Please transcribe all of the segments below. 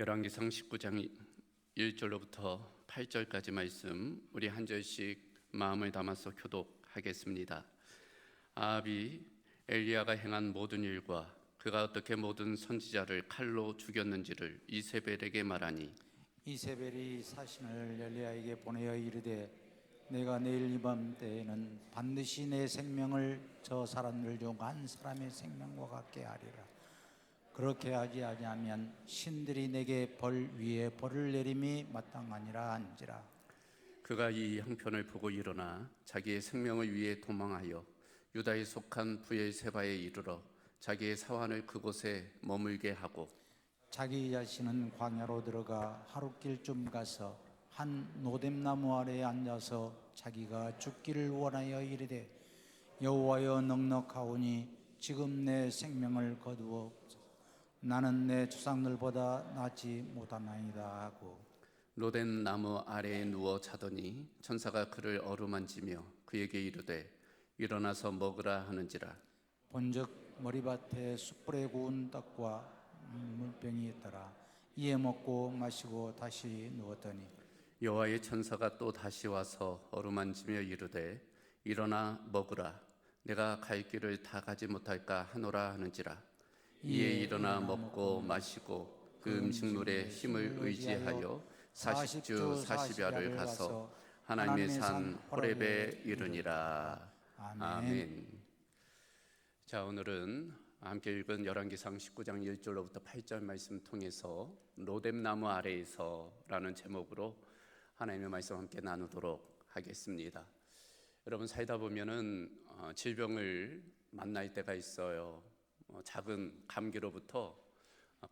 열왕기상 19장 1절로부터 8절까지 말씀 우리 한 절씩 마음을 담아서 교독하겠습니다. 아합이 엘리야가 행한 모든 일과 그가 어떻게 모든 선지자를 칼로 죽였는지를 이세벨에게 말하니, 이세벨이 사신을 엘리야에게 보내어 이르되 내가 내일 이 밤 때에는 반드시 내 생명을 저 사람들 중 한 사람의 생명과 같게 하리라. 그렇게 하지 아니하면 신들이 내게 벌 위에 벌을 내림이 마땅하니라 한지라. 그가 이 형편을 보고 일어나 자기의 생명을 위해 도망하여 유다에 속한 브엘세바에 이르러 자기의 사환을 그곳에 머물게 하고, 자기 자신은 광야로 들어가 하룻길쯤 가서 한 노뎀나무 아래에 앉아서 자기가 죽기를 원하여 이르되 여호와여 넉넉하오니 지금 내 생명을 거두어 나는 내 조상들보다 낫지 못하나이다 하고 로덴 나무 아래에 누워 자더니 천사가 그를 어루만지며 그에게 이르되 일어나서 먹으라 하는지라. 본즉 머리밭에 숯불에 구운 떡과 물병이 있더라. 이에 먹고 마시고 다시 누웠더니 여호와의 천사가 또 다시 와서 어루만지며 이르되 일어나 먹으라. 내가 갈 길을 다 가지 못할까 하노라 하는지라. 이에 일어나 먹고 마시고 그 음식물에 힘을 의지하여 40주 40야를 가서 하나님의 산 호렙에 이르니라. 아멘. 자, 오늘은 함께 읽은 열왕기상 19장 1절로부터 8절 말씀 통해서 로뎀나무 아래에서라는 제목으로 하나님의 말씀 함께 나누도록 하겠습니다. 여러분, 살다 보면은 질병을 만날 때가 있어요. 작은 감기로부터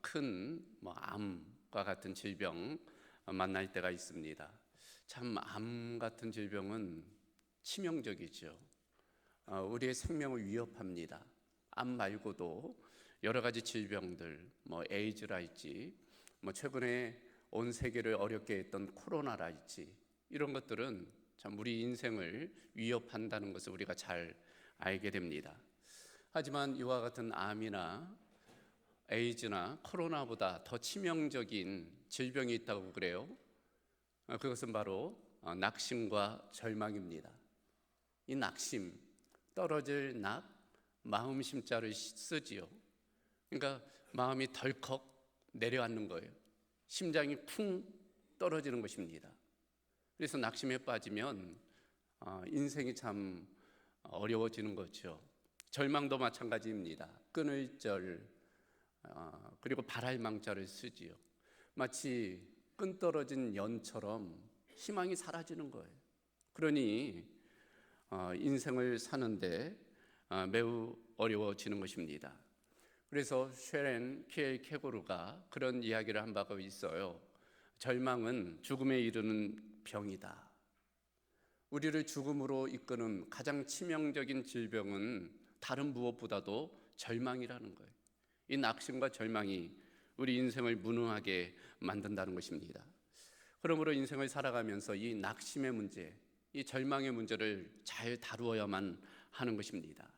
큰 암과 같은 질병 만날 때가 있습니다. 참 암 같은 질병은 치명적이죠. 우리의 생명을 위협합니다. 암 말고도 여러 가지 질병들, 에이즈랄지, 최근에 온 세계를 어렵게 했던 코로나랄지, 이런 것들은 참 우리 인생을 위협한다는 것을 우리가 잘 알게 됩니다. 하지만 이와 같은 암이나 에이즈나 코로나보다 더 치명적인 질병이 있다고 그래요. 그것은 바로 낙심과 절망입니다. 이 낙심, 떨어질 낙, 마음 심자를 쓰지요. 그러니까 마음이 덜컥 내려앉는 거예요. 심장이 쿵 떨어지는 것입니다. 그래서 낙심에 빠지면 인생이 참 어려워지는 거죠. 절망도 마찬가지입니다. 끊을 절, 그리고 발할망자를 쓰지요. 마치 끈 떨어진 연처럼 희망이 사라지는 거예요. 그러니 인생을 사는데 매우 어려워지는 것입니다. 그래서 쉐렌 키엘케고르가 그런 이야기를 한 바가 있어요. 절망은 죽음에 이르는 병이다. 우리를 죽음으로 이끄는 가장 치명적인 질병은 다른 무엇보다도 절망이라는 거예요. 이 낙심과 절망이 우리 인생을 무능하게 만든다는 것입니다. 그러므로 인생을 살아가면서 이 낙심의 문제, 이 절망의 문제를 잘 다루어야만 하는 것입니다.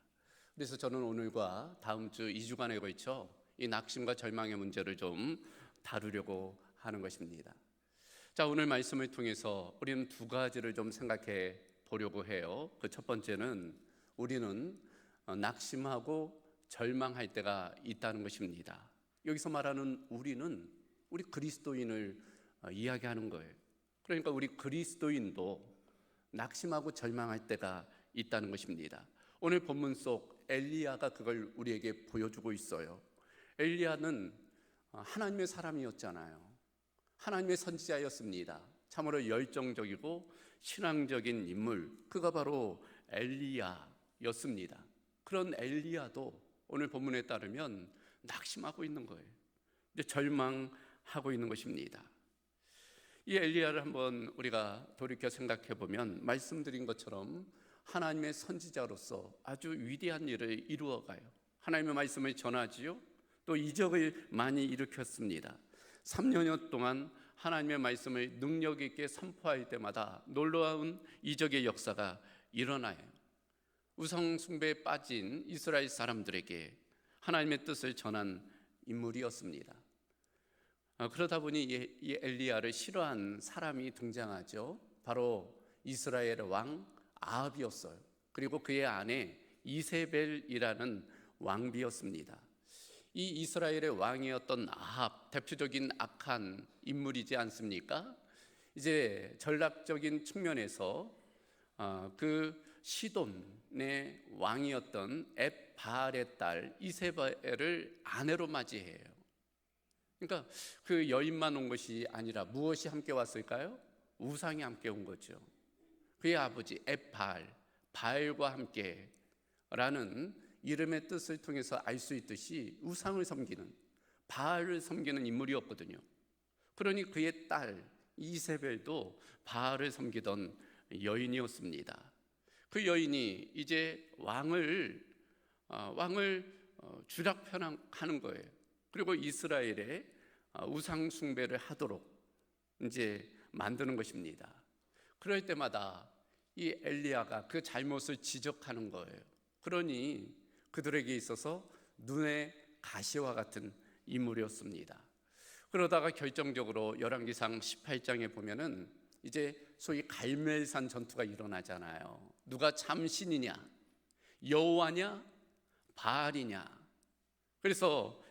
그래서 저는 오늘과 다음 주 2주간에 걸쳐 이 낙심과 절망의 문제를 좀 다루려고 하는 것입니다. 자, 오늘 말씀을 통해서 우리는 두 가지를 좀 생각해 보려고 해요. 그 첫 번째는 우리는 낙심하고 절망할 때가 있다는 것입니다. 여기서 말하는 우리는 우리 그리스도인을 이야기하는 거예요. 그러니까 우리 그리스도인도 낙심하고 절망할 때가 있다는 것입니다. 오늘 본문 속 엘리야가 그걸 우리에게 보여주고 있어요. 엘리야는 하나님의 사람이었잖아요. 하나님의 선지자였습니다. 참으로 열정적이고 신앙적인 인물, 그가 바로 엘리야였습니다. 그런 엘리야도 오늘 본문에 따르면 낙심하고 있는 거예요. 절망하고 있는 것입니다. 이 엘리야를 한번 우리가 돌이켜 생각해 보면 말씀드린 것처럼 하나님의 선지자로서 아주 위대한 일을 이루어가요. 하나님의 말씀을 전하지요. 또 이적을 많이 일으켰습니다. 3년여 동안 하나님의 말씀을 능력 있게 선포할 때마다 놀라운 이적의 역사가 일어나요. 우상 숭배에 빠진 이스라엘 사람들에게 하나님의 뜻을 전한 인물이었습니다. 그러다 보니 이 엘리야를 싫어한 사람이 등장하죠. 바로 이스라엘의 왕 아합이었어요. 그리고 그의 아내 이세벨이라는 왕비였습니다. 이 이스라엘의 왕이었던 아합, 대표적인 악한 인물이지 않습니까? 이제 전략적인 측면에서 그 시돈의 왕이었던 앱바알의 딸 이세벨을 아내로 맞이해요. 그러니까 그 여인만 온 것이 아니라 무엇이 함께 왔을까요? 우상이 함께 온 거죠. 그의 아버지 앱바알, 바알과 함께라는 이름의 뜻을 통해서 알 수 있듯이 우상을 섬기는, 바알을 섬기는 인물이었거든요. 그러니 그의 딸 이세벨도 바알을 섬기던 여인이었습니다. 그 여인이 이제 왕을 주락펴락하는 거예요. 그리고 이스라엘에 우상 숭배를 하도록 이제 만드는 것입니다. 그럴 때마다 이 엘리야가 그 잘못을 지적하는 거예요. 그러니 그들에게 있어서 눈의 가시와 같은 인물이었습니다. 그러다가 결정적으로 열왕기상 18장에 보면은 이제 소위 갈멜산 전투가 일어나잖아요. 누가 참 신이냐, 여호와냐, 바알이냐. 그래서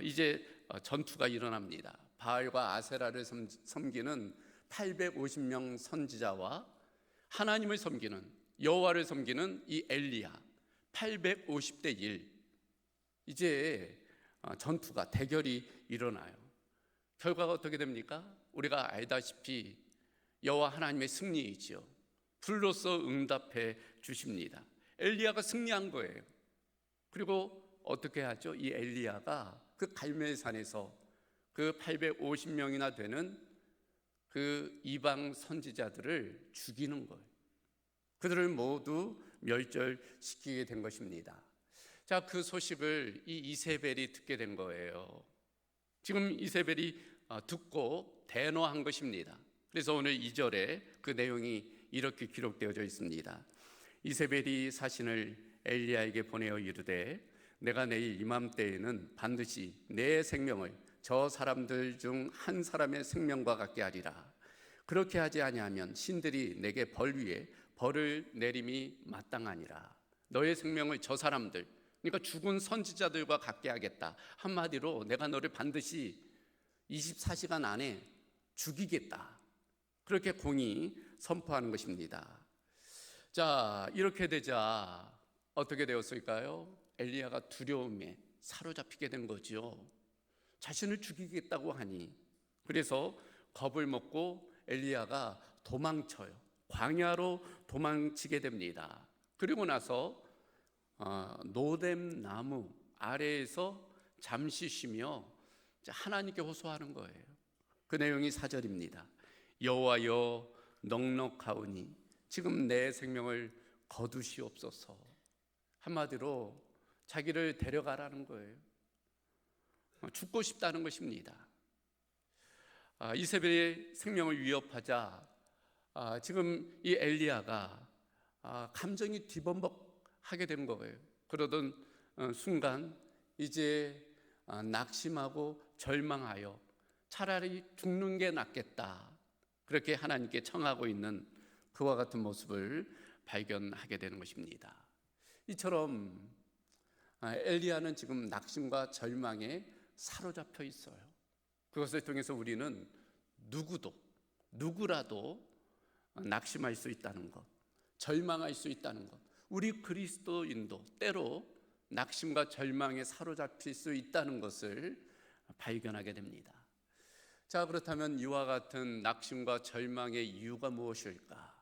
이제 전투가 일어납니다. 바알과 아세라를 섬기는 850명 선지자와 하나님을 섬기는, 여호와를 섬기는 이 엘리야 850대 1. 이제 전투가, 대결이 일어나요. 결과가 어떻게 됩니까? 우리가 알다시피 여호와 하나님의 승리이지요. 불로써 응답해 주십니다. 엘리야가 승리한 거예요. 그리고 어떻게 하죠? 이 엘리야가 그 갈멜산에서 그 850명이나 되는 그 이방 선지자들을 죽이는 거예요. 그들을 모두 멸절시키게 된 것입니다. 자, 그 소식을 이 이세벨이 듣게 된 거예요. 지금 이세벨이 듣고 대노한 것입니다. 그래서 오늘 2절에 그 내용이 이렇게 기록되어져 있습니다. 이세벨이 사신을 엘리야에게 보내어 이르되 내가 내일 이맘때에는 반드시 내 생명을 저 사람들 중 한 사람의 생명과 같게 하리라. 그렇게 하지 아니하면 신들이 내게 벌 위에 벌을 내림이 마땅하니라. 너의 생명을 저 사람들, 그러니까 죽은 선지자들과 같게 하겠다. 한마디로 내가 너를 반드시 24시간 안에 죽이겠다. 그렇게 공의 선포하는 것입니다. 자, 이렇게 되자 어떻게 되었을까요? 엘리야가 두려움에 사로잡히게 된 거죠. 자신을 죽이겠다고 하니. 그래서 겁을 먹고 엘리야가 도망쳐요. 광야로 도망치게 됩니다. 그리고 나서 노뎀 나무 아래에서 잠시 쉬며 하나님께 호소하는 거예요. 그 내용이 4절입니다. 여호와여 넉넉하오니 지금 내 생명을 거두시옵소서. 한마디로 자기를 데려가라는 거예요. 죽고 싶다는 것입니다. 이세벨의 생명을 위협하자 지금 이 엘리야가 감정이 뒤범벅하게 된 거예요. 그러던 순간 이제 낙심하고 절망하여 차라리 죽는 게 낫겠다, 그렇게 하나님께 청하고 있는 그와 같은 모습을 발견하게 되는 것입니다. 이처럼 엘리야는 지금 낙심과 절망에 사로잡혀 있어요. 그것을 통해서 우리는 누구라도 낙심할 수 있다는 것, 절망할 수 있다는 것, 우리 그리스도인도 때로 낙심과 절망에 사로잡힐 수 있다는 것을 발견하게 됩니다. 자, 그렇다면 이와 같은 낙심과 절망의 이유가 무엇일까?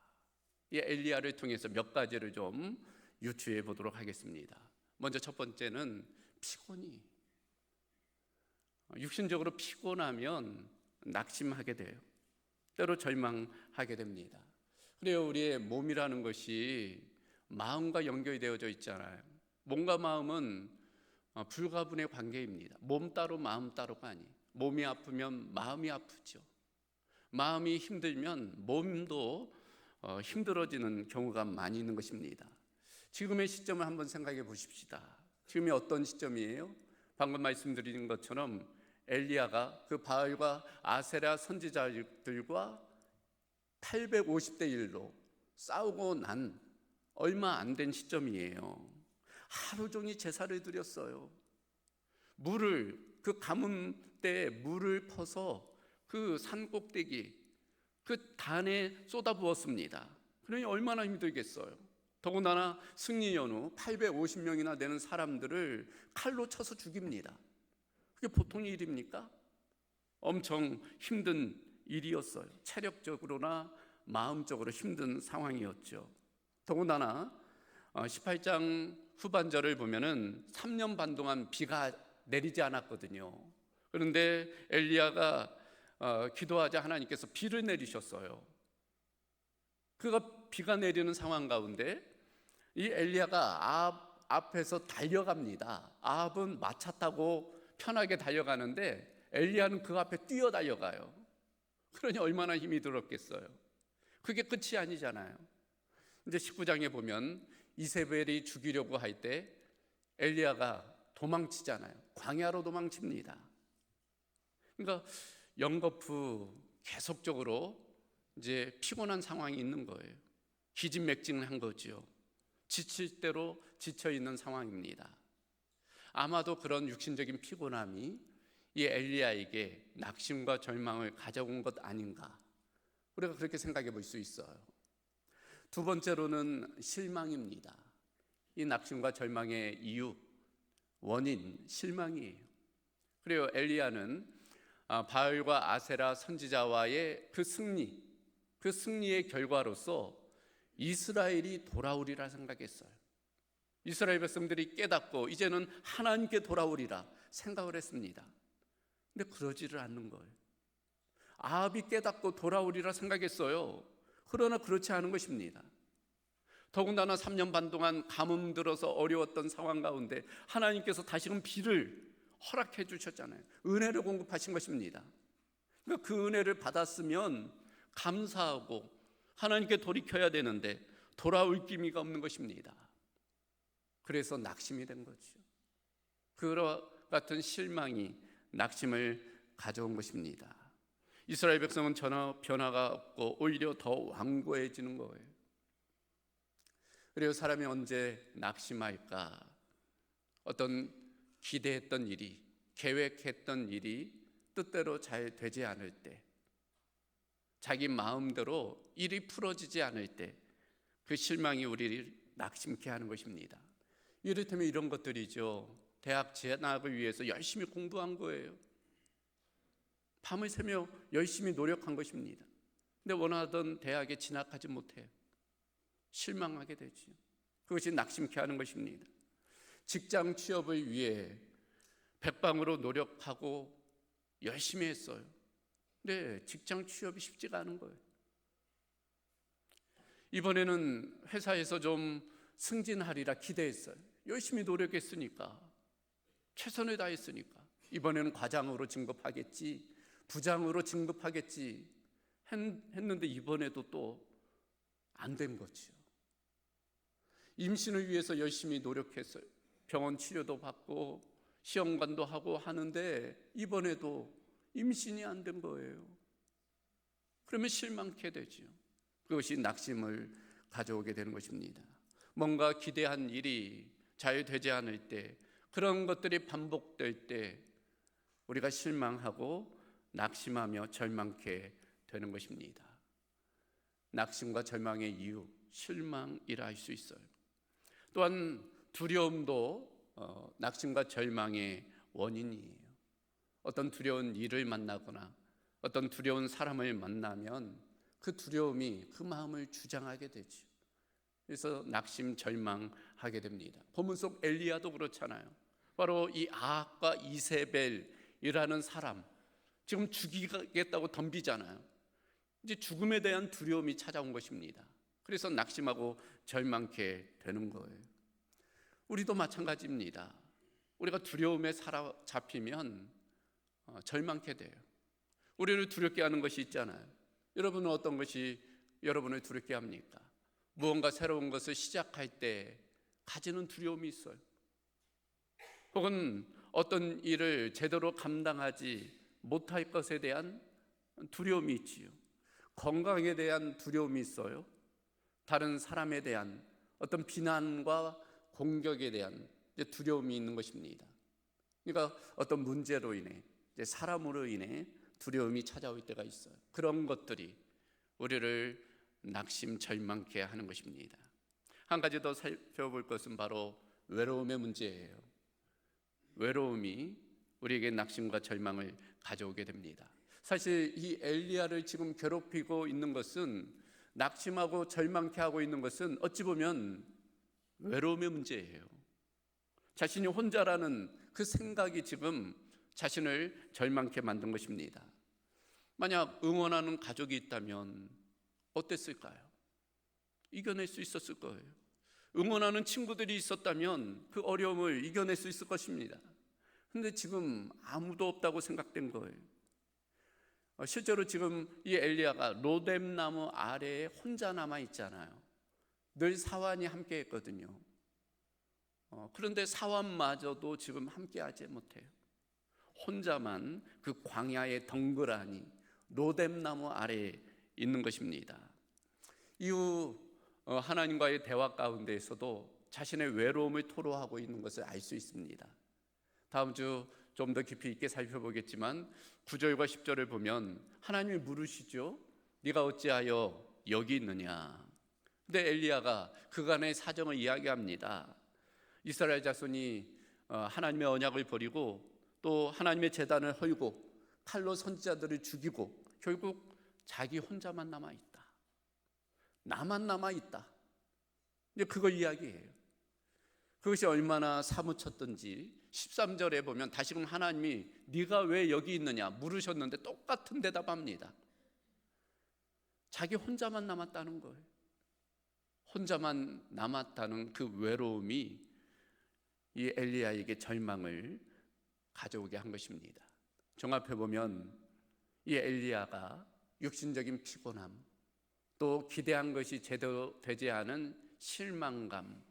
이 엘리야를 통해서 몇 가지를 좀 유추해 보도록 하겠습니다. 먼저 첫 번째는 피곤이. 육신적으로 피곤하면 낙심하게 돼요. 때로 절망하게 됩니다. 그래요, 우리의 몸이라는 것이 마음과 연결이 되어져 있잖아요. 몸과 마음은 불가분의 관계입니다. 몸 따로 마음 따로가 아니에요. 몸이 아프면 마음이 아프죠. 마음이 힘들면 몸도 힘들어지는 경우가 많이 있는 것입니다. 지금의 시점을 한번 생각해 보십시다. 지금이 어떤 시점이에요? 방금 말씀드린 것처럼 엘리야가 그 바알과 아세라 선지자들과 850대 1로 싸우고 난 얼마 안 된 시점이에요. 하루 종일 제사를 드렸어요. 그 가뭄때에 물을 퍼서 그 산 꼭대기 그 단에 쏟아 부었습니다. 그러니 얼마나 힘들겠어요. 더군다나 승리 연후 850명이나 되는 사람들을 칼로 쳐서 죽입니다. 그게 보통 일입니까? 엄청 힘든 일이었어요. 체력적으로나 마음적으로 힘든 상황이었죠. 더군다나 18장 후반절을 보면은 3년 반 동안 비가 내리지 않았거든요. 그런데 엘리야가 기도하자 하나님께서 비를 내리셨어요. 그가 비가 내리는 상황 가운데 이 엘리야가 앞에서 달려갑니다. 아합은 마차 타고 편하게 달려가는데 엘리야는 그 앞에 뛰어 달려가요. 그러니 얼마나 힘이 들었겠어요. 그게 끝이 아니잖아요. 이제 19장에 보면 이세벨이 죽이려고 할 때 엘리야가 도망치잖아요. 광야로 도망칩니다. 그러니까 연거푸 계속적으로 이제 피곤한 상황이 있는 거예요. 기진맥진한 거죠. 지칠 대로 지쳐 있는 상황입니다. 아마도 그런 육신적인 피곤함이 이 엘리야에게 낙심과 절망을 가져온 것 아닌가, 우리가 그렇게 생각해 볼 수 있어요. 두 번째로는 실망입니다. 이 낙심과 절망의 이유, 원인, 실망이에요. 그리고 엘리야는 바알과 아세라 선지자와의 그 승리의 결과로서 이스라엘이 돌아오리라 생각했어요. 이스라엘 백성들이 깨닫고 이제는 하나님께 돌아오리라 생각을 했습니다. 근데 그러지를 않는 거예요. 아합이 깨닫고 돌아오리라 생각했어요. 그러나 그렇지 않은 것입니다. 더군다나 3년 반 동안 가뭄 들어서 어려웠던 상황 가운데 하나님께서 다시금 비를 허락해 주셨잖아요. 은혜를 공급하신 것입니다. 그러니까 그 은혜를 받았으면 감사하고 하나님께 돌이켜야 되는데 돌아올 기미가 없는 것입니다. 그래서 낙심이 된 거죠. 그와 같은 실망이 낙심을 가져온 것입니다. 이스라엘 백성은 전혀 변화가 없고 오히려 더 완고해지는 거예요. 그리고 사람이 언제 낙심할까? 어떤 기대했던 일이, 계획했던 일이 뜻대로 잘 되지 않을 때, 자기 마음대로 일이 풀어지지 않을 때 그 실망이 우리를 낙심케 하는 것입니다. 이를테면 이런 것들이죠. 대학 진학을 위해서 열심히 공부한 거예요. 밤을 새며 열심히 노력한 것입니다. 근데 원하던 대학에 진학하지 못해요. 실망하게 되죠. 그것이 낙심케 하는 것입니다. 직장 취업을 위해 백방으로 노력하고 열심히 했어요. 근데 직장 취업이 쉽지가 않은 거예요. 이번에는 회사에서 좀 승진하리라 기대했어요. 열심히 노력했으니까, 최선을 다했으니까 이번에는 과장으로 진급하겠지, 부장으로 진급하겠지 했는데 이번에도 또 안 된 거죠. 임신을 위해서 열심히 노력했어요. 병원 치료도 받고 시험관도 하고 하는데 이번에도 임신이 안 된 거예요. 그러면 실망케 되죠. 그것이 낙심을 가져오게 되는 것입니다. 뭔가 기대한 일이 잘 되지 않을 때, 그런 것들이 반복될 때 우리가 실망하고 낙심하며 절망케 되는 것입니다. 낙심과 절망의 이유, 실망이라 할 수 있어요. 또한 두려움도 낙심과 절망의 원인이에요. 어떤 두려운 일을 만나거나 어떤 두려운 사람을 만나면 그 두려움이 그 마음을 주장하게 되죠. 그래서 낙심, 절망하게 됩니다. 본문 속 엘리야도 그렇잖아요. 바로 이 아합과 이세벨이라는 사람, 지금 죽이겠다고 덤비잖아요. 이제 죽음에 대한 두려움이 찾아온 것입니다. 그래서 낙심하고 절망케 되는 거예요. 우리도 마찬가지입니다. 우리가 두려움에 사로잡히면 절망케 돼요. 우리를 두렵게 하는 것이 있잖아요. 여러분은 어떤 것이 여러분을 두렵게 합니까? 무언가 새로운 것을 시작할 때 가지는 두려움이 있어요. 혹은 어떤 일을 제대로 감당하지 못할 것에 대한 두려움이 있지요. 건강에 대한 두려움이 있어요. 다른 사람에 대한 어떤 비난과 공격에 대한 두려움이 있는 것입니다. 그러니까 어떤 문제로 인해, 사람으로 인해 두려움이 찾아올 때가 있어요. 그런 것들이 우리를 낙심, 절망케 하는 것입니다. 한 가지 더 살펴볼 것은 바로 외로움의 문제예요. 외로움이 우리에게 낙심과 절망을 가져오게 됩니다. 사실 이 엘리야를 지금 괴롭히고 있는 것은, 낙심하고 절망케 하고 있는 것은 어찌 보면 외로움의 문제예요. 자신이 혼자라는 그 생각이 지금 자신을 절망케 만든 것입니다. 만약 응원하는 가족이 있다면 어땠을까요? 이겨낼 수 있었을 거예요. 응원하는 친구들이 있었다면 그 어려움을 이겨낼 수 있을 것입니다. 근데 지금 아무도 없다고 생각된 거예요. 실제로 지금 이 엘리야가 로뎀나무 아래에 혼자 남아 있잖아요. 늘 사환이 함께 했거든요. 그런데 사환마저도 지금 함께 하지 못해요. 혼자만 그 광야의 덩그라니 로뎀나무 아래에 있는 것입니다. 이후 하나님과의 대화 가운데에서도 자신의 외로움을 토로하고 있는 것을 알 수 있습니다. 다음 주 좀 더 깊이 있게 살펴보겠지만 9절과 10절을 보면 하나님이 물으시죠. 네가 어찌하여 여기 있느냐. 근데 엘리야가 그간의 사정을 이야기합니다. 이스라엘 자손이 하나님의 언약을 버리고 또 하나님의 제단을 헐고 칼로 선지자들을 죽이고 결국 자기 혼자만 남아있다. 나만 남아있다. 이제 그걸 이야기해요. 그것이 얼마나 사무쳤던지 13절에 보면 다시금 하나님이 네가 왜 여기 있느냐 물으셨는데 똑같은 대답합니다. 자기 혼자만 남았다는 거예요. 혼자만 남았다는 그 외로움이 이 엘리야에게 절망을 가져오게 한 것입니다. 종합해 보면 이 엘리야가 육신적인 피곤함, 또 기대한 것이 제대로 되지 않은 실망감,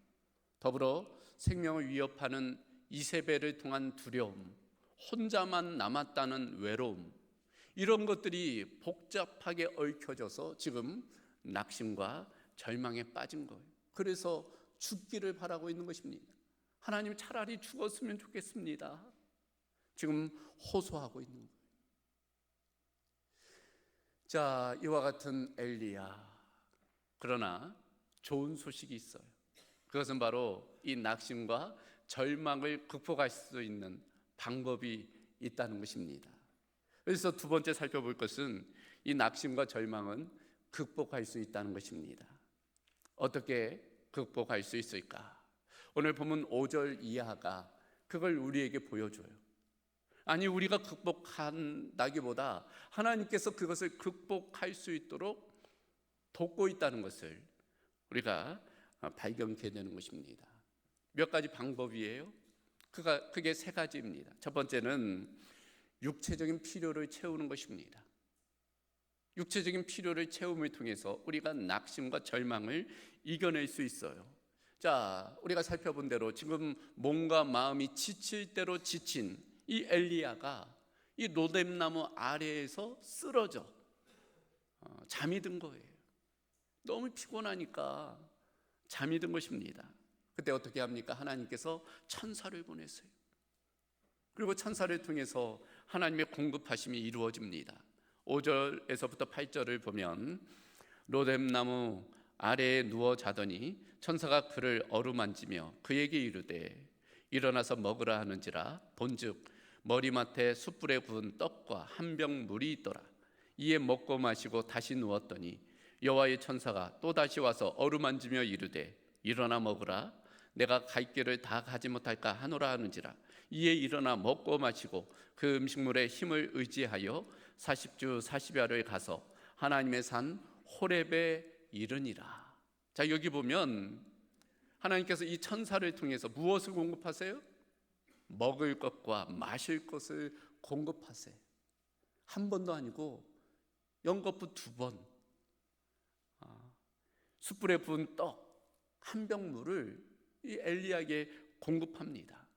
더불어 생명을 위협하는 이세벨을 통한 두려움, 혼자만 남았다는 외로움, 이런 것들이 복잡하게 얽혀져서 지금 낙심과 절망에 빠진 거예요. 그래서 죽기를 바라고 있는 것입니다. 하나님, 차라리 죽었으면 좋겠습니다. 지금 호소하고 있는 거예요. 자, 이와 같은 엘리야, 그러나 좋은 소식이 있어요. 그것은 바로 이 낙심과 절망을 극복할 수 있는 방법이 있다는 것입니다. 그래서 두 번째 살펴볼 것은 이 낙심과 절망은 극복할 수 있다는 것입니다. 어떻게 극복할 수 있을까? 오늘 보면 5절 이하가 그걸 우리에게 보여줘요. 아니, 우리가 극복한다기보다 하나님께서 그것을 극복할 수 있도록 돕고 있다는 것을 우리가 발견케 되는 것입니다. 몇 가지 방법이에요. 그게 세 가지입니다. 첫 번째는 육체적인 필요를 채우는 것입니다. 육체적인 필요를 채움을 통해서 우리가 낙심과 절망을 이겨낼 수 있어요. 자, 우리가 살펴본 대로 지금 몸과 마음이 지칠 대로 지친 이 엘리야가 이 로뎀나무 아래에서 쓰러져 잠이 든 거예요. 너무 피곤하니까 잠이 든 것입니다. 그때 어떻게 합니까? 하나님께서 천사를 보내세요. 그리고 천사를 통해서 하나님의 공급하심이 이루어집니다. 5절에서부터 8절을 보면 로뎀나무 아래에 누워 자더니 천사가 그를 어루만지며 그에게 이르되 일어나서 먹으라 하는지라. 본즉 머리맡에 숯불에 구운 떡과 한 병 물이 있더라. 이에 먹고 마시고 다시 누웠더니 여호와의 천사가 또다시 와서 어루만지며 이르되 일어나 먹으라. 내가 갈 길을 다 가지 못할까 하노라 하는지라. 이에 일어나 먹고 마시고 그 음식물의 힘을 의지하여 40주 40야를 가서 하나님의 산 호렙에 이르니라. 자, 여기 보면 하나님께서 이 천사를 통해서 무엇을 공급하세요? 먹을 것과 마실 것을 공급하세요. 한 번도 아니고 연거푸 2번, 숯불에 부은 떡 한 병 물을 이 엘리야에게 공급합니다.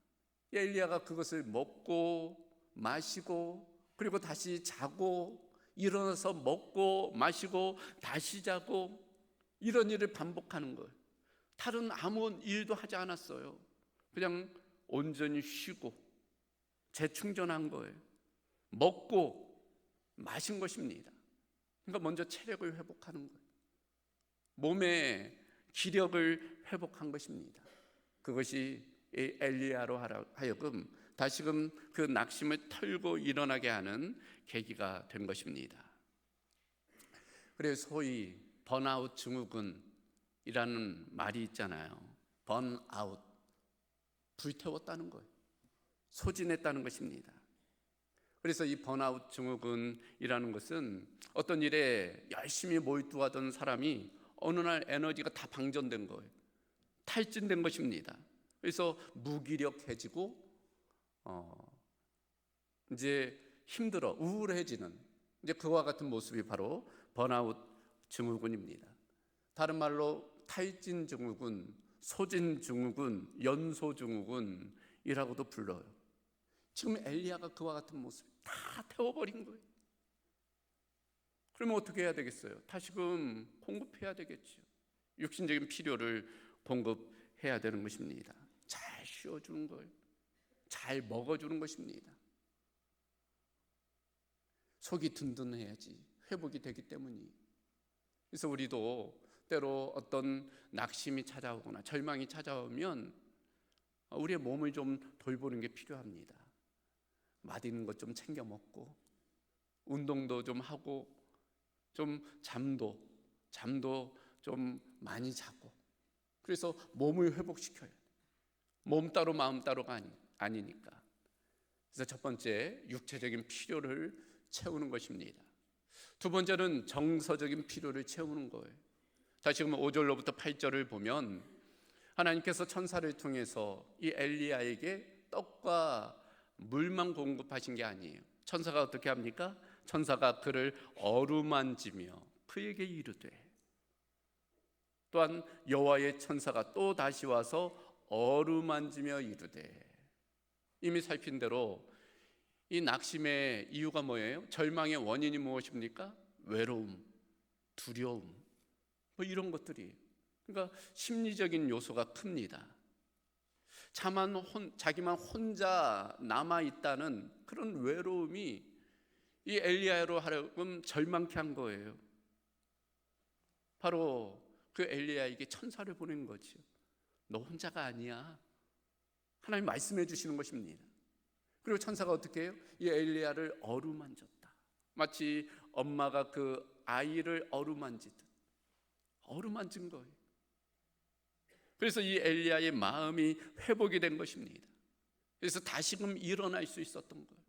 엘리야가 그것을 먹고 마시고 그리고 다시 자고 일어나서 먹고 마시고 다시 자고 이런 일을 반복하는 거예요. 다른 아무 일도 하지 않았어요. 그냥 온전히 쉬고 재충전한 거예요. 먹고 마신 것입니다. 그러니까 먼저 체력을 회복하는 거예요. 몸의 기력을 회복한 것입니다. 그것이 엘리야로 하여금 다시금 그 낙심을 털고 일어나게 하는 계기가 된 것입니다. 그래서 소위 번아웃 증후군이라는 말이 있잖아요. 번아웃, 불태웠다는 거예요. 소진했다는 것입니다. 그래서 이 번아웃 증후군이라는 것은 어떤 일에 열심히 몰두하던 사람이 어느 날 에너지가 다 방전된 거예요. 탈진된 것입니다. 그래서 무기력해지고 이제 힘들어 우울해지는 이제 그와 같은 모습이 바로 번아웃 증후군입니다. 다른 말로 탈진 증후군, 소진 증후군, 연소 증후군이라고도 불러요. 지금 엘리야가 그와 같은 모습 다 태워버린 거예요. 그러면 어떻게 해야 되겠어요? 다시금 공급해야 되겠죠. 육신적인 필요를 공급해야 되는 것입니다. 잘 쉬어주는 거예요. 잘 먹어주는 것입니다. 속이 든든해야지 회복이 되기 때문이에요. 그래서 우리도 때로 어떤 낙심이 찾아오거나 절망이 찾아오면 우리의 몸을 좀 돌보는 게 필요합니다. 맛있는 것 좀 챙겨 먹고 운동도 좀 하고 좀 잠도 좀 많이 자고 그래서 몸을 회복시켜야 돼요. 몸 따로 마음 따로가 아니니까. 그래서 첫 번째 육체적인 필요를 채우는 것입니다. 두 번째는 정서적인 필요를 채우는 거예요. 다시금 5절로부터 8절을 보면 하나님께서 천사를 통해서 이 엘리야에게 떡과 물만 공급하신 게 아니에요. 천사가 어떻게 합니까? 천사가 그를 어루만지며 그에게 이르되, 또한 여호와의 천사가 또 다시 와서 어루만지며 이르되. 이미 살핀 대로 이 낙심의 이유가 뭐예요? 절망의 원인이 무엇입니까? 외로움, 두려움, 뭐 이런 것들이. 그러니까 심리적인 요소가 큽니다. 자기만 혼자 남아있다는 그런 외로움이 이 엘리야로 하여금 절망케 한 거예요. 바로 그 엘리야에게 천사를 보낸 거죠. 너 혼자가 아니야. 하나님 말씀해 주시는 것입니다. 그리고 천사가 어떻게 해요? 이 엘리야를 어루만졌다. 마치 엄마가 그 아이를 어루만지듯 어루만진 거예요. 그래서 이 엘리야의 마음이 회복이 된 것입니다. 그래서 다시금 일어날 수 있었던 거예요.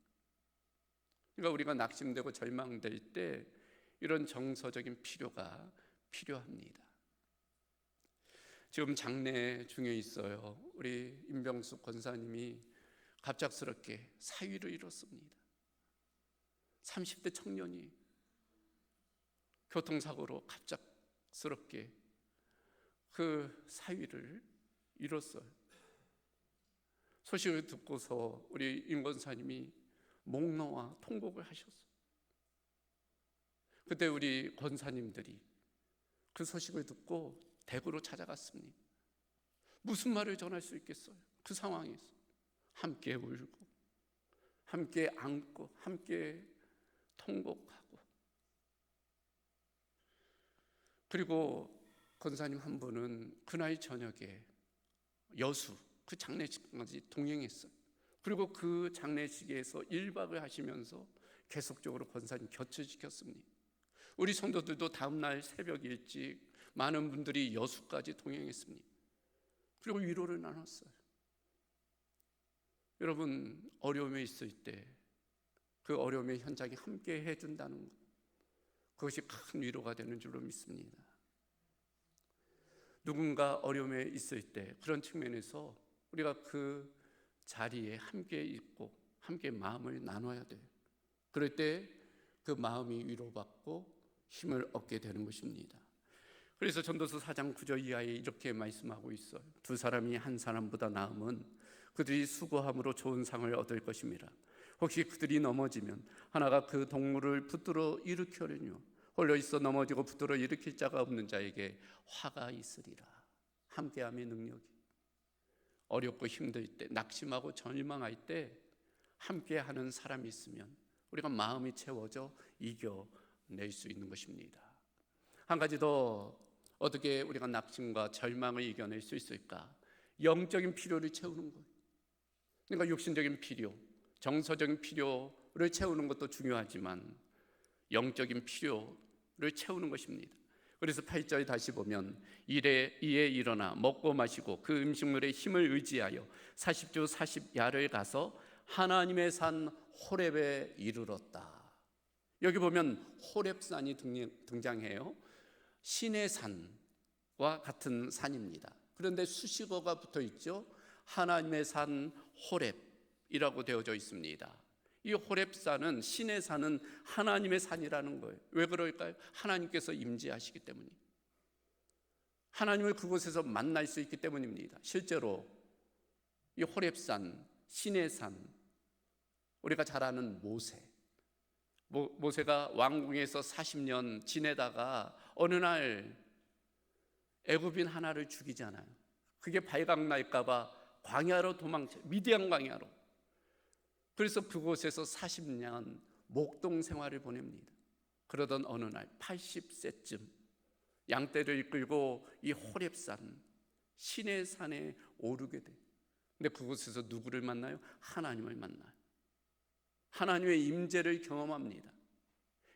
그러니까 우리가 낙심되고 절망될 때 이런 정서적인 필요가 필요합니다. 지금 장례 중에 있어요. 우리 임병숙 권사님이 갑작스럽게 사위를 잃었습니다. 30대 청년이 교통사고로 갑작스럽게 그 사위를 잃었어요. 소식을 듣고서 우리 임 권사님이 목 놓아 통곡을 하셨어요. 그때 우리 권사님들이 그 소식을 듣고 대구로 찾아갔습니다. 무슨 말을 전할 수 있겠어요? 그 상황에서 함께 울고 함께 안고 함께 통곡하고, 그리고 권사님 한 분은 그날 저녁에 여수 그 장례식까지 동행했어요. 그리고 그 장례식에서 1박을 하시면서 계속적으로 권사님 곁을 지켰습니다. 우리 성도들도 다음날 새벽 일찍 많은 분들이 여수까지 동행했습니다. 그리고 위로를 나눴어요. 여러분, 어려움에 있을 때 그 어려움의 현장에 함께 해준다는 것, 그것이 큰 위로가 되는 줄로 믿습니다. 누군가 어려움에 있을 때 그런 측면에서 우리가 그 자리에 함께 있고 함께 마음을 나눠야 돼요. 그럴 때 그 마음이 위로받고 힘을 얻게 되는 것입니다. 그래서 전도서 4장 9절 이하에 이렇게 말씀하고 있어요. 두 사람이 한 사람보다 나음은 그들이 수고함으로 좋은 상을 얻을 것입니다. 혹시 그들이 넘어지면 하나가 그 동물을 붙들어 일으켜려니와 홀려 있어 넘어지고 붙들어 일으킬 자가 없는 자에게 화가 있으리라. 함께함의 능력이 어렵고 힘들 때, 낙심하고 절망할 때 함께하는 사람이 있으면 우리가 마음이 채워져 이겨낼 수 있는 것입니다. 한 가지 더, 어떻게 우리가 낙심과 절망을 이겨낼 수 있을까? 영적인 필요를 채우는 거예요. 그러니까 육신적인 필요, 정서적인 필요를 채우는 것도 중요하지만 영적인 필요를 채우는 것입니다. 그래서 8절 다시 보면 이에 일어나 먹고 마시고 그 음식물의 힘을 의지하여 40주 40야를 가서 하나님의 산 호렙에 이르렀다. 여기 보면 호렙산이 등장해요. 신의 산과 같은 산입니다. 그런데 수식어가 붙어 있죠. 하나님의 산 호렙이라고 되어져 있습니다. 이 호렙산은, 신의 산은 하나님의 산이라는 거예요. 왜 그럴까요? 하나님께서 임재하시기 때문이에요. 하나님을 그곳에서 만날 수 있기 때문입니다. 실제로 이 호렙산, 신의 산, 우리가 잘 아는 모세가 왕궁에서 40년 지내다가 어느 날 애굽인 하나를 죽이잖아요. 그게 발각날까 봐 광야로 미디안 광야로. 그래서 그곳에서 40년 목동 생활을 보냅니다. 그러던 어느 날 80세쯤 양떼를 이끌고 이 호렙산, 신의 산에 오르게 돼요. 근데 그곳에서 누구를 만나요? 하나님을 만나요. 하나님의 임재를 경험합니다.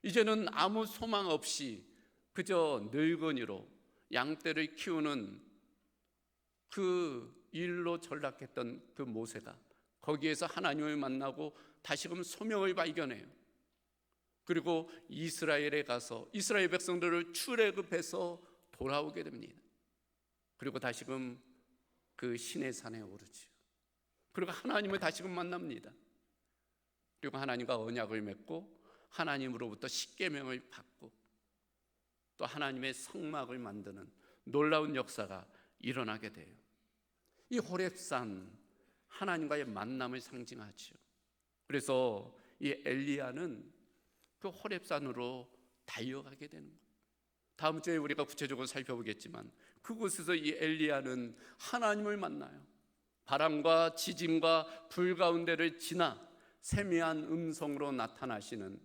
이제는 아무 소망 없이 그저 늙은이로 양떼를 키우는 그 일로 전락했던 그 모세가 거기에서 하나님을 만나고 다시금 소명을 발견해요. 그리고 이스라엘에 가서 이스라엘 백성들을 출애굽해서 돌아오게 됩니다. 그리고 다시금 그 신의 산에 오르죠. 그리고 하나님을 다시금 만납니다. 그리고 하나님과 언약을 맺고 하나님으로부터 십계명을 받고 또 하나님의 성막을 만드는 놀라운 역사가 일어나게 돼요. 이 호렙산, 하나님과의 만남을 상징하죠. 그래서 이 엘리야는 그 호렙산으로 달려가게 되는 거예요. 다음 주에 우리가 구체적으로 살펴보겠지만 그곳에서 이 엘리야는 하나님을 만나요. 바람과 지진과 불 가운데를 지나 세미한 음성으로 나타나시는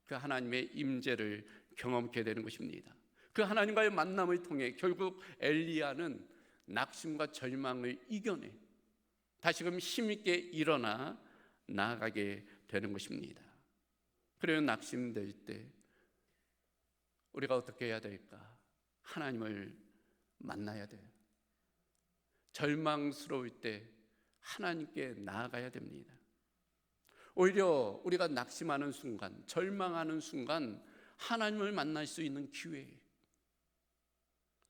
그 하나님의 임재를 경험하게 되는 것입니다. 그 하나님과의 만남을 통해 결국 엘리야는 낙심과 절망을 이겨내 다시금 힘있게 일어나 나아가게 되는 것입니다. 그래서 낙심될 때 우리가 어떻게 해야 될까? 하나님을 만나야 돼요. 절망스러울 때 하나님께 나아가야 됩니다. 오히려 우리가 낙심하는 순간, 절망하는 순간 하나님을 만날 수 있는 기회예요.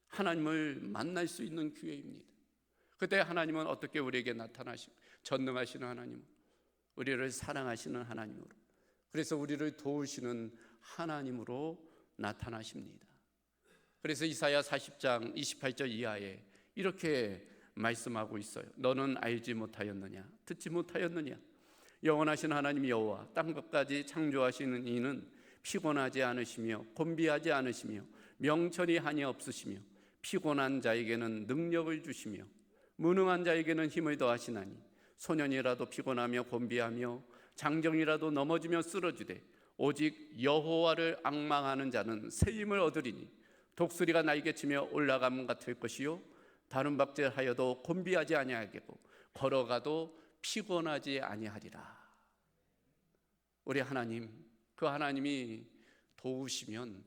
하나님을 만날 수 있는 기회입니다. 그때 하나님은 어떻게 우리에게 나타나시고, 전능하시는 하나님, 우리를 사랑하시는 하나님으로, 그래서 우리를 도우시는 하나님으로 나타나십니다. 그래서 이사야 40장 28절 이하에 이렇게 말씀하고 있어요. 너는 알지 못하였느냐? 듣지 못하였느냐? 영원하신 하나님 여호와 땅 끝까지 창조하시는 이는 피곤하지 않으시며 곤비하지 않으시며 명철이 한이 없으시며 피곤한 자에게는 능력을 주시며 무능한 자에게는 힘을 더하시나니 소년이라도 피곤하며 곤비하며 장정이라도 넘어지며 쓰러지되 오직 여호와를 앙망하는 자는 새 힘을 얻으리니 독수리가 날개치며 올라감 같을 것이요 다른 박질하여도 곤비하지 아니하겠고 걸어가도 피곤하지 아니하리라. 우리 하나님, 그 하나님이 도우시면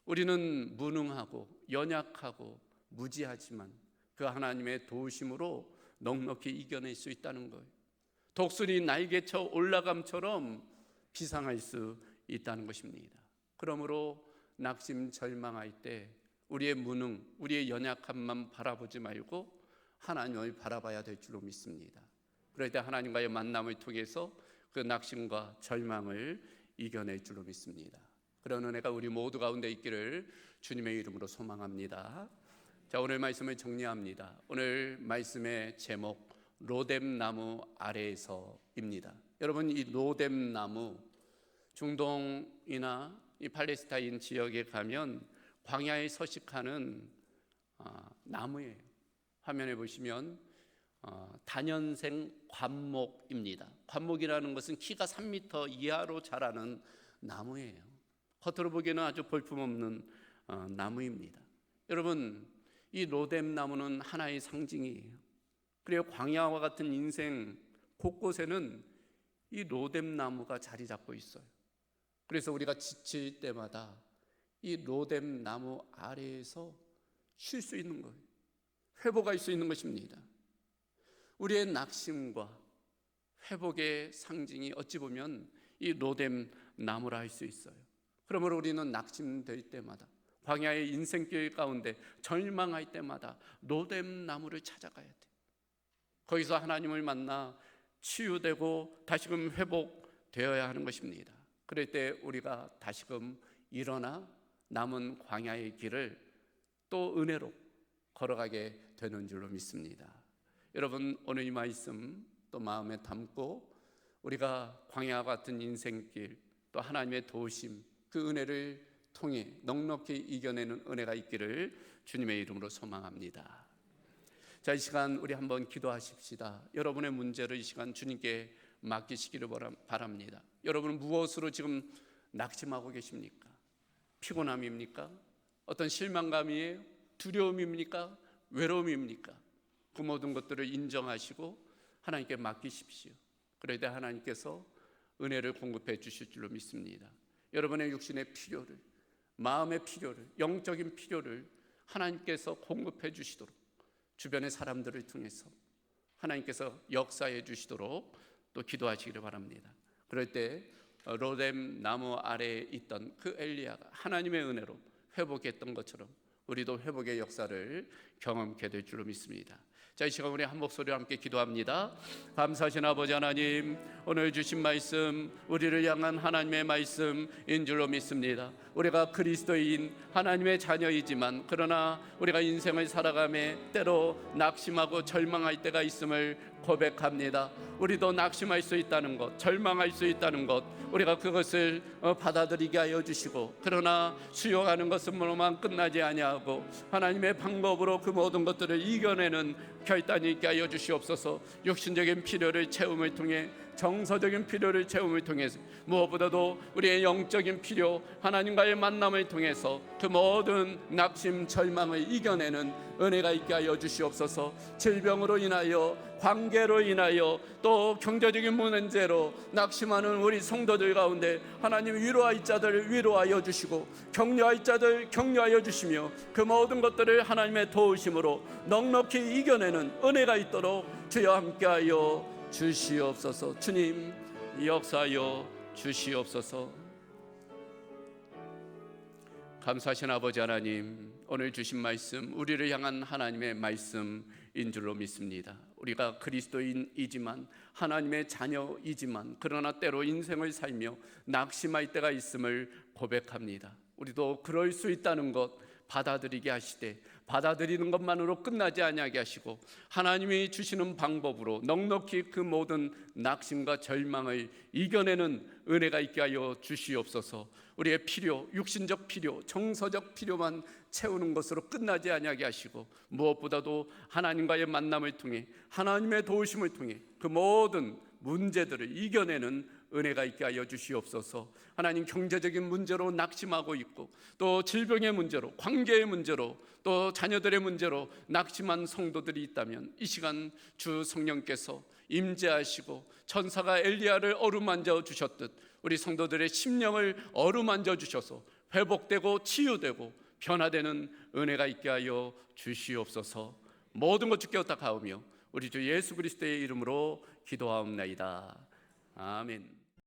우리는 무능하고 연약하고 무지하지만 그 하나님의 도우심으로 넉넉히 이겨낼 수 있다는 거예요. 독수리 날개쳐 올라감처럼 비상할 수 있다는 것입니다. 그러므로 낙심 절망할 때 우리의 무능, 우리의 연약함만 바라보지 말고 하나님을 바라봐야 될 줄로 믿습니다. 그럴 때 하나님과의 만남을 통해서 그 낙심과 절망을 이겨낼 줄로 믿습니다. 그런 은혜가 우리 모두 가운데 있기를 주님의 이름으로 소망합니다. 자, 오늘 말씀을 정리합니다. 오늘 말씀의 제목, 로뎀 나무 아래에서입니다. 여러분, 이 로뎀 나무, 중동이나 이 팔레스타인 지역에 가면 광야에 서식하는 나무예요. 화면에 보시면 다년생 관목입니다. 관목이라는 것은 키가 3m 이하로 자라는 나무예요. 겉으로 보기에는 아주 볼품없는 나무입니다. 여러분, 이 로뎀 나무는 하나의 상징이에요. 그리고 광야와 같은 인생 곳곳에는 이 로뎀 나무가 자리 잡고 있어요. 그래서 우리가 지칠 때마다 이 로뎀 나무 아래에서 쉴 수 있는 거예요. 회복할 수 있는 것입니다. 우리의 낙심과 회복의 상징이 어찌 보면 이 로뎀 나무라 할 수 있어요. 그러므로 우리는 낙심될 때마다, 광야의 인생길 가운데 절망할 때마다 로뎀 나무를 찾아가야 돼요. 거기서 하나님을 만나 치유되고 다시금 회복되어야 하는 것입니다. 그럴 때 우리가 다시금 일어나 남은 광야의 길을 또 은혜로 걸어가게 되는 줄로 믿습니다. 여러분, 오늘 이 말씀 또 마음에 담고 우리가 광야와 같은 인생길, 또 하나님의 도우심, 그 은혜를 통해 넉넉히 이겨내는 은혜가 있기를 주님의 이름으로 소망합니다. 자, 이 시간 우리 한번 기도하십시다. 여러분의 문제를 이 시간 주님께 맡기시기를 바랍니다. 여러분은 무엇으로 지금 낙심하고 계십니까? 피곤함입니까? 어떤 실망감이에요? 두려움입니까? 외로움입니까? 그 모든 것들을 인정하시고 하나님께 맡기십시오. 그럴 때 하나님께서 은혜를 공급해 주실 줄로 믿습니다. 여러분의 육신의 필요를, 마음의 필요를, 영적인 필요를 하나님께서 공급해 주시도록 주변의 사람들을 통해서 하나님께서 역사해 주시도록 또 기도하시기를 바랍니다. 그럴 때 로뎀 나무 아래에 있던 그 엘리야가 하나님의 은혜로 회복했던 것처럼 우리도 회복의 역사를 경험하게 될 줄로 믿습니다. 자, 이 시간 우리 한 목소리로 함께 기도합니다. 감사하신 아버지 하나님, 오늘 주신 말씀 우리를 향한 하나님의 말씀인 줄로 믿습니다. 우리가 그리스도인 하나님의 자녀이지만 그러나 우리가 인생을 살아가며 때로 낙심하고 절망할 때가 있음을 고백합니다. 우리도 낙심할 수 있다는 것, 절망할 수 있다는 것, 우리가 그것을 받아들이게 하여 주시고, 그러나 수용하는 것으로만 끝나지 아니하고 하나님의 방법으로 그 모든 것들을 이겨내는 결단이 있게 하여 주시옵소서. 육신적인 필요를 채움을 통해, 정서적인 필요를 채움을 통해서, 무엇보다도 우리의 영적인 필요, 하나님과의 만남을 통해서 그 모든 낙심, 절망을 이겨내는 은혜가 있게 하여 주시옵소서. 질병으로 인하여, 관계로 인하여, 또 경제적인 문제로 낙심하는 우리 성도들 가운데 하나님 위로할 자들을 위로하여 주시고, 격려할 자들 격려하여 주시며, 그 모든 것들을 하나님의 도우심으로 넉넉히 이겨내는 은혜가 있도록 주여 함께하여 주시옵소서. 주님, 역사하여 주시옵소서. 감사하신 아버지 하나님, 오늘 주신 말씀 우리를 향한 하나님의 말씀인 줄로 믿습니다. 우리가 그리스도인이지만 하나님의 자녀이지만 그러나 때로 인생을 살며 낙심할 때가 있음을 고백합니다. 우리도 그럴 수 있다는 것 받아들이게 하시되, 받아들이는 것만으로 끝나지 아니하게 하시고 하나님이 주시는 방법으로 넉넉히 그 모든 낙심과 절망을 이겨내는 은혜가 있게 하여 주시옵소서. 우리의 필요, 육신적 필요, 정서적 필요만 채우는 것으로 끝나지 아니하게 하시고, 무엇보다도 하나님과의 만남을 통해, 하나님의 도우심을 통해 그 모든 문제들을 이겨내는 은혜가 있게 하여 주시옵소서. 하나님, 경제적인 문제로 낙심하고 있고, 또 질병의 문제로, 관계의 문제로, 또 자녀들의 문제로 낙심한 성도들이 있다면 이 시간 주 성령께서 임재하시고 천사가 엘리야를 어루만져 주셨듯 우리 성도들의 심령을 어루만져 주셔서 회복되고 치유되고 변화되는 은혜가 있게 하여 주시옵소서. 모든 것 주께 부탁하오며 우리 주 예수 그리스도의 이름으로 기도하옵나이다. 아멘.